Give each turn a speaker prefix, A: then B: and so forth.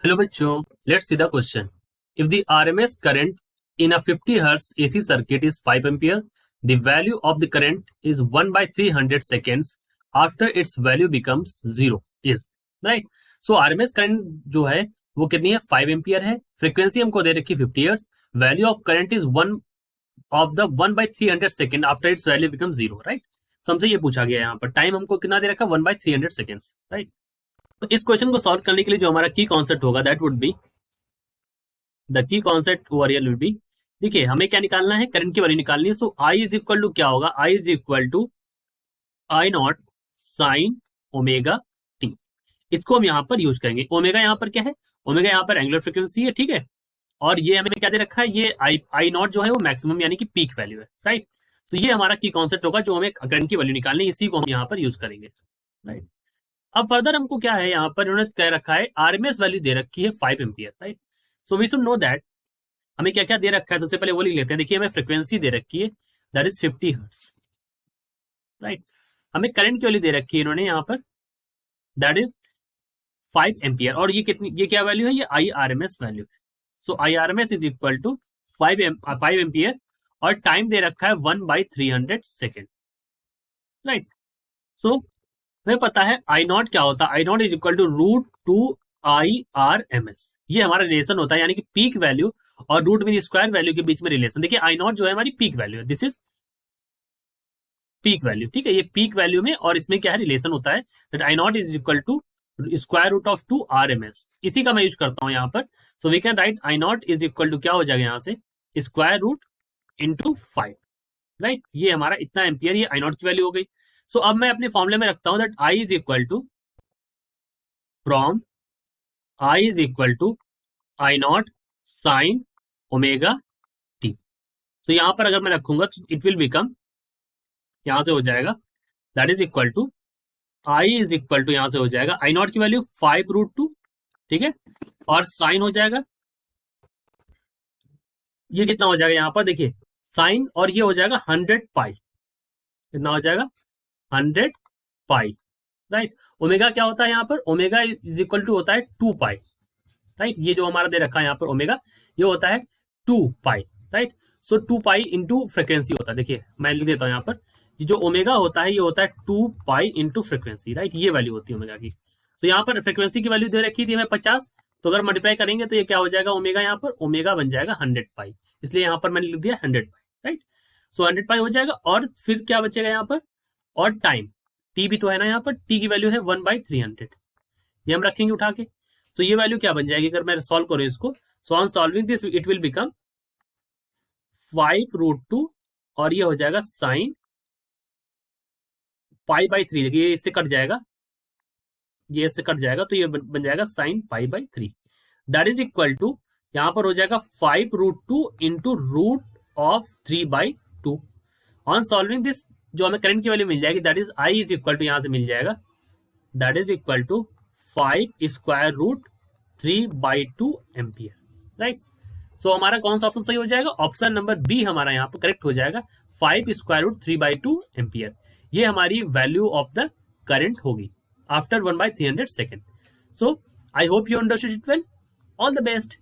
A: Hello बच्चों, let's see the question. If the RMS current in a 50 hertz AC circuit is 5 ampere, the value of the current is 1/300 seconds after it's value becomes zero is right. So RMS current जो है वो कितनी है? 5 ampere है. Frequency हमको दे रखी 50 hertz. Value of current is 1 of the 1/300 second after it's value become zero right. समझे, ये पूछा गया यहाँ पर. टाइम हमको कितना दे रखा? 1/300 सेकेंड्स राइट. तो इस क्वेश्चन को सॉल्व करने के लिए जो हमारा की कॉन्सेप्ट होगा that would be the key concept over here will be. देखिए, हमें क्या निकालना है? करंट की वैल्यू निकालनी है. So I is equal to क्या होगा? I is equal to I naught sine omega T. इसको हम यहाँ पर यूज करेंगे. ओमेगा यहाँ पर क्या है? ओमेगा यहाँ पर एंगुलर फ्रीक्वेंसी है, ठीक है. और ये हमें क्या दे रखा है? ये आई आई नॉट जो है वो मैक्सिमम यानी कि पीक वैल्यू है राइट. तो ये हमारा की कॉन्सेप्ट होगा जो हमें करंट की वैल्यू निकालनी है. इसी को हम यहाँ पर यूज करेंगे राइट. अब फर्दर हमको क्या है, यहाँ पर उन्होंने कह रखा है आरएमएस वैल्यू दे रखी है 5 ampere right. So we should know that हमें क्या क्या दे रखा है. सबसे पहले वो लिख लेते हैं. देखिए, हमें फ्रीक्वेंसी दे रखी है दैट इज 50 हर्ट्ज राइट. हमें करंट की वैल्यू दे रखी है इन्होंने यहाँ पर दैट इज 5 एम्पियर. और ये कितनी, ये क्या वैल्यू है? ये I R M S value है. So I R M S is equal to 5 ampere. और टाइम दे रखा है 1/300 सेकेंड राइट. सो हमें पता है आई नॉट क्या होता है. I naught is equal to √2 IRMS. ये हमारा रिलेशन होता है यानी कि पीक वैल्यू और रूट मीन स्क्वायर वैल्यू के बीच में रिलेशन. देखिए, आई नॉट जो है हमारी पीक वैल्यू है. दिस इज पीक वैल्यू, ठीक है. ये पीक वैल्यू में और इसमें क्या है, रिलेशन होता है that I naught is equal to square root of 2 RMS. इसी का मैं यूज करता हूँ यहाँ पर. So we can write I naught is equal to क्या हो जाएगा यहाँ से? Square root into 5 right. ये हमारा इतना एम्पियर, ये आई नॉट की वैल्यू हो गई. सो अब मैं अपने फॉर्मूले में रखता हूं that I is equal to from I is equal to I naught sine omega t. तो यहां पर अगर मैं रखूंगा तो इट विल बिकम, यहां से हो जाएगा that is equal to I is equal to, यहां से हो जाएगा आई नॉट की वैल्यू 5√2, ठीक है. और साइन हो जाएगा, ये कितना हो जाएगा यहाँ पर? देखिए साइन, और ये हो जाएगा 100 पाई. कितना हो जाएगा? 100 पाई राइट. ओमेगा क्या होता है यहाँ पर? ओमेगा इज इक्वल टू होता है 2 पाई राइट. ये जो हमारा दे रखा है यहाँ पर ओमेगा, ये होता है 2 पाई राइट. सो 2 पाई इंटू फ्रिक्वेंसी होता है. देखिए मैं लिख देता हूँ यहाँ पर, ये जो ओमेगा होता है ये होता है 2 पाई इंटू फ्रिक्वेंसी राइट. ये वैल्यू होती है ओमेगा की. तो यहाँ पर फ्रिक्वेंसी की वैल्यू दे रखी थी हमें 50. तो अगर मल्टीप्लाई करेंगे तो ये क्या हो जाएगा? ओमेगा यहाँ पर ओमेगा बन जाएगा 100 पाई. इसलिए यहाँ पर मैंने लिख दिया 100 पाई राइट. सो 100 पाई हो जाएगा. और फिर क्या बचेगा यहाँ पर? और टाइम, टी भी तो है ना यहाँ पर. टी की वैल्यू है 1/300. ये हम रखेंगे उठा के. तो ये वैल्यू क्या बन जाएगी अगर मैं सॉल्व करूँ इसको? So on solving this it will become 5√2. और ये हो जाएगा साइन पाई/3. देखिए ये इससे कट जाएगा, ये इससे कट जाएगा, तो ये बन जाएगा साइन पाई/3. दैट इज इक्वल टू, यहाँ पर हो जाएगा 5√2 इंटू √3/2. ऑन सॉल्विंग दिस जो हमें करंट की वैल्यू मिल जाएगी that is I is equal to, यहाँ से मिल जाएगा that is equal to 5√3/2 ampere right. So हमारा कौन सा ऑप्शन सही हो जाएगा? ऑप्शन नंबर बी हमारा यहाँ पर करेक्ट हो जाएगा. 5√3/2 एम्पियर. ये हमारी वैल्यू ऑफ द करंट होगी after 1/300 second. So I hope you understood it well. All the best.